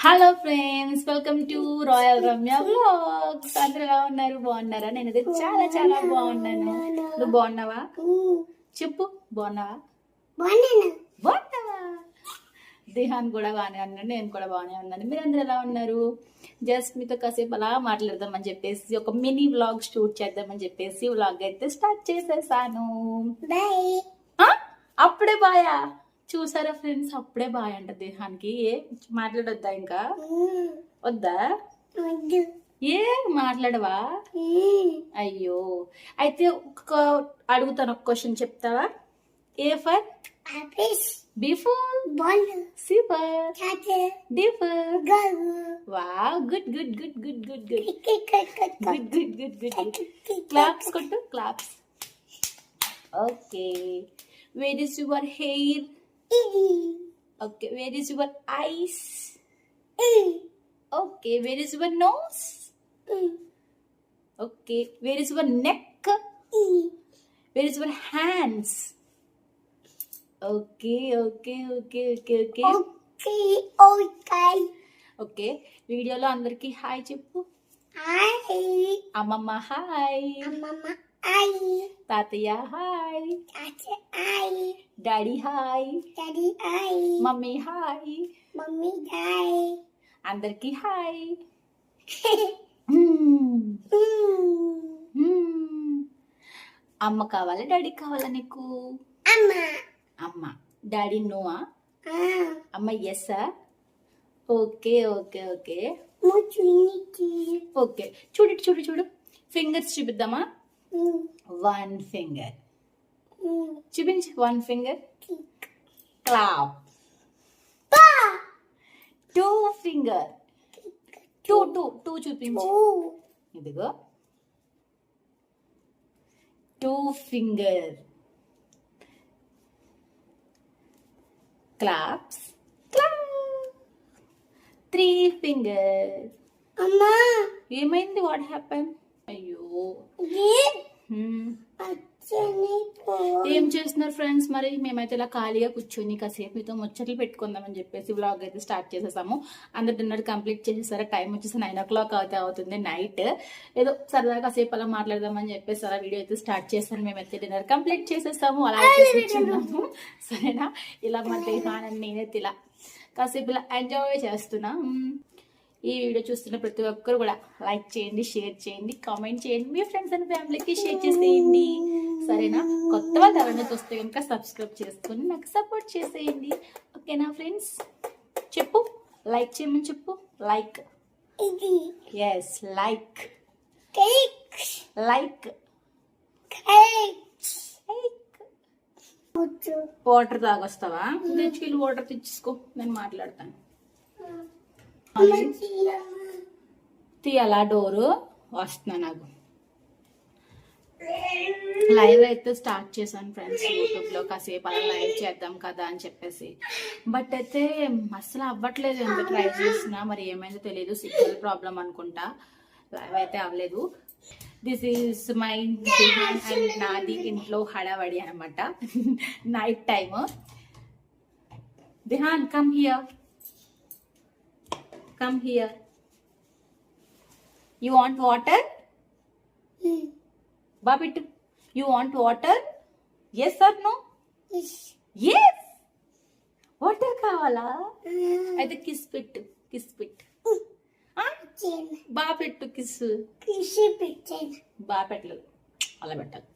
Hello friends, welcome to royal Ramya vlogs. అందరూ ఎలా ఉన్నారు? బాగున్నారా? నేనైతే చాలా చాలా బాగున్నాను. నువ్వు బాగున్నావా? చెప్పు, బాగున్నావా? బాగున్నావా? దిహాన్ కూడా బాగానే ఉన్నాడు, నేను కూడా బాగానే ఉన్నాను. మీరందరూ ఎలా ఉన్నారు? జస్ట్ మీతో కాసేపు అలా మాట్లాడదామని చెప్పేసి ఒక మినీ వ్లాగ్ షూట్ చేద్దామని చెప్పేసి వ్లాగ్ అయితే స్టార్ట్ చేసేసాను. అప్పుడే బాయా? చూసారా ఫ్రెండ్స్, అప్పుడే బాయ్ అంట దేహానికి. ఏ మాట్లాడొద్దా? ఇంకా వద్దా? ఏ మాట్లాడవా? అయ్యో, అయితే అడుగుతాను, ఒక క్వశ్చన్ చెప్తావా? A for B for C for D for wow, good good good good good good good good good good. Claps కొట్టు, claps. Okay, where is your hair? Okay, where is your eyes? Okay, where is your nose? Okay, where is your neck? Where is your hands? Okay, okay, okay, okay, okay. Okay, వీడియోలో అందరికి hi చెప్పు. Hi అమ్మమ్మ, hi తాతయ్య, hi daddy, hi mummy, hi అందరికి hi. అమ్మ కావాలా, daddy కావాలా నీకు? అమ్మ. డాడీ నోవా? అమ్మ ఎస్సా? Okay okay okay okay. చూడు చూడు చూడు, ఫింగర్స్ చూపిద్దామా? వన్ ఫింగర్ చూపించి, one finger clap. Two finger, two two two చూపించు. ఇదిగో two finger claps. Three finger. అమ్మా ఏమైంది? What happen? అయ్యో, ఏం చేస్తున్నారు ఫ్రెండ్స్? మరి మేమైతే ఇలా ఖాళీగా కూర్చొని కాసేపు మీతో ముచ్చట్లు పెట్టుకుందామని చెప్పేసి వ్లాగ్ అయితే స్టార్ట్ చేసేసాము. అందరు డిన్నర్ కంప్లీట్ చేసేసారా? టైం వచ్చేసి 9 o'clock అయితే అవుతుంది నైట్. ఏదో సరదాగా కాసేపు అలా మాట్లాడదామని చెప్పేసి అలా వీడియో అయితే స్టార్ట్ చేస్తాను. మేమైతే డిన్నర్ కంప్లీట్ చేసేసాము, అలా కూర్చున్నాము. సరేనా? ఇలా మా దేహాన్ని నేనైతే ఇలా కాసేపు ఇలా ఎంజాయ్ చేస్తున్నా. ఈ వీడియో చూస్తున్న ప్రతి ఒక్కరు కూడా లైక్ చేయండి, షేర్ చేయండి, కామెంట్ చేయండి, మీ ఫ్రెండ్స్ అండ్ ఫ్యామిలీకి షేర్ చేసేయండి. సరేనా? కొత్త వాళ్ళు ఎవరైనా చూస్తే కనుక సబ్స్క్రైబ్ చేసుకుని నాకు సపోర్ట్ చేసేయండి. ఓకేనా ఫ్రెండ్స్? చెప్పు, లైక్ చేయమని చెప్పు. Like, yes, like like. Water తాగొస్తావా? తెచ్చుకెళ్ళి వాటర్ తెచ్చుకో, నేను మాట్లాడతాను. తీయాలా డోరు? వస్తున్నా. నాకు లైవ్ అయితే స్టార్ట్ చేశాను ఫ్రెండ్స్, యూట్యూబ్లో. కాసేపు అలా లైవ్ చేద్దాం కదా అని చెప్పేసి, బట్ అయితే అసలు అవ్వట్లేదు. ఎంత ట్రై చేసినా మరి ఏమైందో తెలియదు. సిగ్నల్ ప్రాబ్లం అనుకుంటా. లైవ్ అయితే అవ్వలేదు. దిస్ ఈజ్ మై అండ్ నాది ఇంట్లో హడావడి అనమాట. Night time. Dihan, come here. Come here. You want water? Babittu, you want water? Yes or no? Yes. Water kavala? Aithe kiss pettu, kiss pettu. Babittu kiss. Babetlu ala bettalu.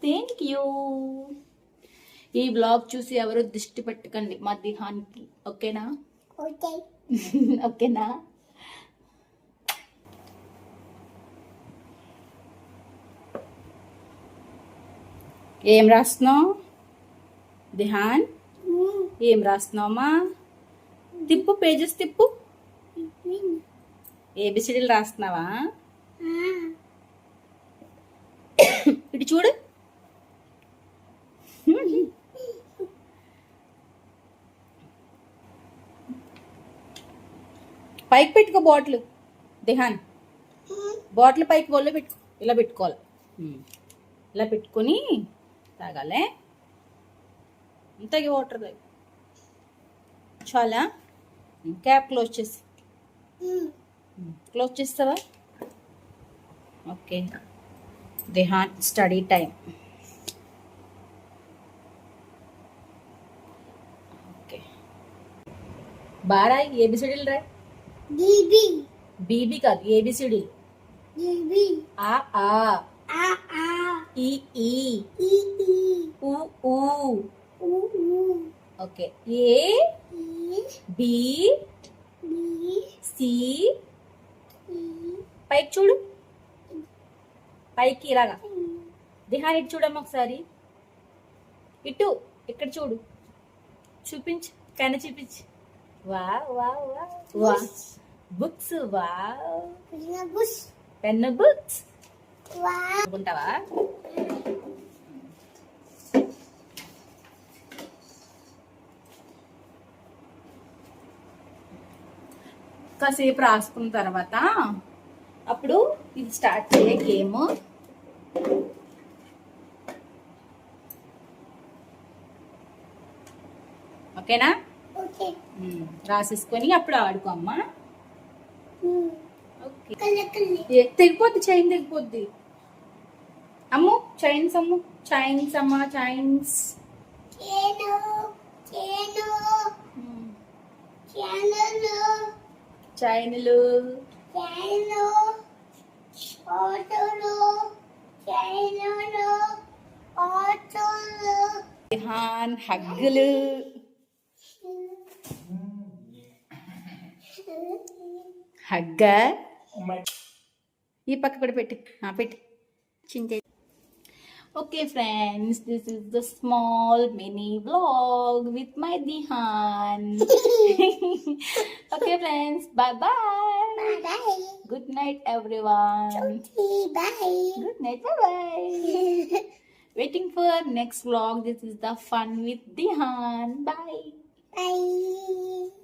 Thank you. ఈ blog చూసి ఎవరు దిష్టి పెట్టకండి మా దిహాన్కి, ఓకేనా? ఓకేనా? ఏం రాస్తున్నావు దిహాన్? ఏం రాస్తున్నావమ్మా? తిప్పు, పేజెస్ తిప్పు. ఏబిసిడీలు రాస్తున్నావా? ఇటు చూడు. పైకి పెట్టుకో బాటిల్. దిహాన్, బాటిల్ పైకి ఒళ్ళు పెట్టుకో. ఇలా పెట్టుకోవాలి, ఇలా పెట్టుకొని తాగాలే. ఇంతకి వాటర్ తాగి చాలా క్యాప్ క్లోజ్ చేసి క్లోజ్ చేస్తావా? Okay. Dihan study time. Okay, బాగా ఏబిసిడీలు రాయ్. బీబీ కాదు, ఏబిసిడి. ఆ ఆ ఈ ఈ ఊ ఊ. ఓకే. A B C. పైకి చూడు, పైకి ఇలాగా. దిహాన్ ఇటు చూడమ్మా ఒకసారి. ఇటు ఇక్కడ చూడు, చూపించు, పెన్ చూపించు. వా వా వా వా. బుక్స్. వా పెన్ బుక్స్ అనుకుంటావా? కాసేపు రాసుకున్న తర్వాత అప్పుడు ఇది స్టార్ట్ చేయ గేమ్. ఓకేనా? రాసేసుకొని అప్పుడు ఆడుకో అమ్మా. తెగిపోద్ది, చైన్ తెగిపోద్ది. అమ్ము చైన్స్, అమ్ము చైన్స్ అమ్మా, చైన్స్. చైన్లు. దిహాన్ హగ్గులు. హగ్గ. ఈ పక్క కూడా పెట్టి పెట్టి చించే. Okay friends, this is the small mini vlog with my Dihan. Okay friends, bye bye. Bye. Good night everyone. Bye. Good night, bye bye. Waiting for next vlog. This is the fun with Dihan. Bye. Bye.